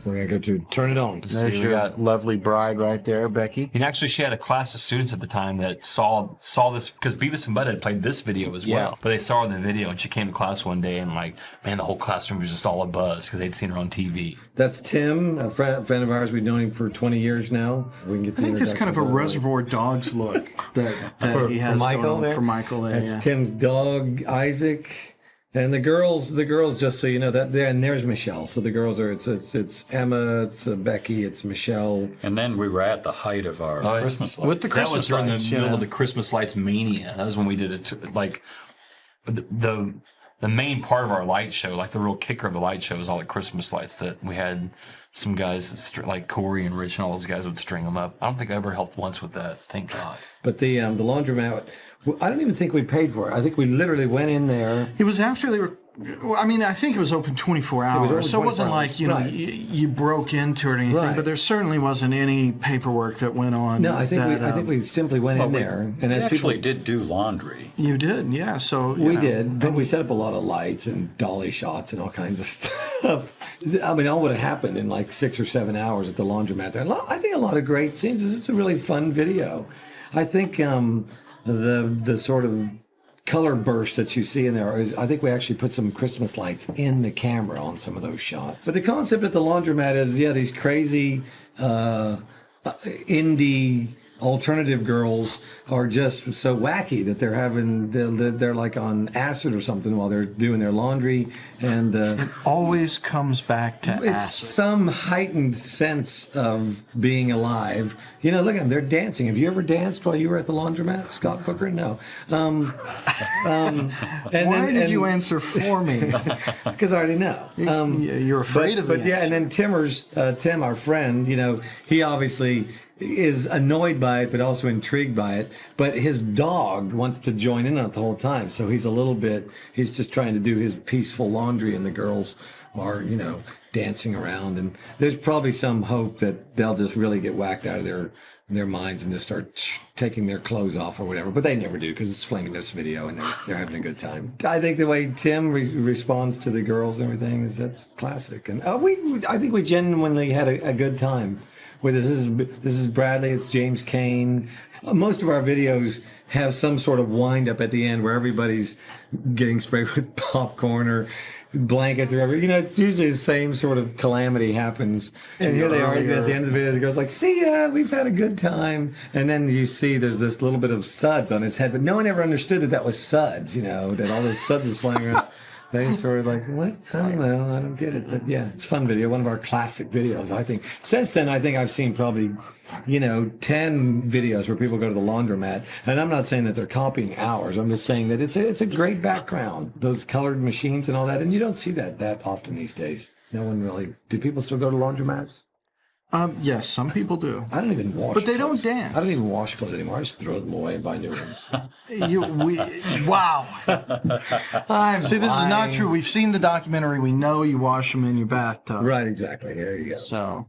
We're going to go to turn it on. There's your got lovely bride right there, Becky. And actually, she had a class of students at the time that saw this, because Beavis and Butt had played this video as well. Yeah. But they saw her in the video, and she came to class one day, and like, man, the whole classroom was just all abuzz because they'd seen her on TV. That's Tim, a friend of ours. We've known him for 20 years now. We can get the I think there's kind of a Reservoir Dogs look that he has going on for Michael. That's Tim's dog, Isaac. And the girls, just so you know, and there's Michelle. So the girls are, it's Emma, it's Becky, it's Michelle. And then we were at the height of our Christmas lights. With the Christmas That was during lights, the middle of the Christmas lights mania. That was when we did it. Like, the main part of our light show, like the real kicker of the light show, was all the Christmas lights that we had. Some guys like Corey and Rich and all those guys would string them up. I don't think I ever helped once with that. Thank God. But the laundromat, I don't even think we paid for it. I think we literally went in there. It was after they were. Well, I mean, I think it was open 24 hours, so it wasn't like you broke into it or anything. But there certainly wasn't any paperwork that went on. No, I think we simply went in there, and as We people actually did do laundry. You did, yeah. So we did, but we set up a lot of lights and dolly shots and all kinds of stuff. I mean, all would have happened in like 6 or 7 hours at the laundromat there. I think a lot of great scenes. It's a really fun video. I think the sort of color burst that you see in there is, I think we actually put some Christmas lights in the camera on some of those shots. But the concept at the laundromat is, these crazy indie alternative girls are just so wacky that they're like on acid or something while they're doing their laundry, and it always comes back to it's acid. some heightened sense of being alive. Look at them, they're dancing. Have you ever danced while you were at the laundromat, Scott Booker? No. Why did you answer for me? Because I already know. You're afraid of it. But yeah, and then Tim, our friend, he obviously is annoyed by it, but also intrigued by it. But his dog wants to join in on it the whole time. So he's just trying to do his peaceful laundry, and the girls are, dancing around. And there's probably some hope that they'll just really get whacked out of their minds and just start taking their clothes off or whatever. But they never do, because it's Flaming Lips video, and they're having a good time. I think the way Tim responds to the girls and everything that's classic. And I think we genuinely had a good time with this. This is Bradley. It's James Kane. Most of our videos have some sort of wind up at the end where everybody's getting sprayed with popcorn or blankets or whatever. It's usually the same sort of calamity happens. And here they are at the end of the video. The girl's like, "See ya, we've had a good time." And then you see there's this little bit of suds on his head, but no one ever understood that was suds. That all those suds was flying around. They sort of like, what? I don't know. I don't get it. But yeah, it's a fun video. One of our classic videos, I think. Since then, I think I've seen probably, 10 videos where people go to the laundromat. And I'm not saying that they're copying ours. I'm just saying that it's a great background. Those colored machines and all that. And you don't see that often these days. No one really. Do people still go to laundromats? Yes, some people do. I don't even wash But they clothes. don't dance. I don't even wash clothes anymore. I just throw them away and buy new ones. Wow. See, this is not lying. true. We've seen the documentary. We know you wash them in your bathtub. Right, exactly. There you go. So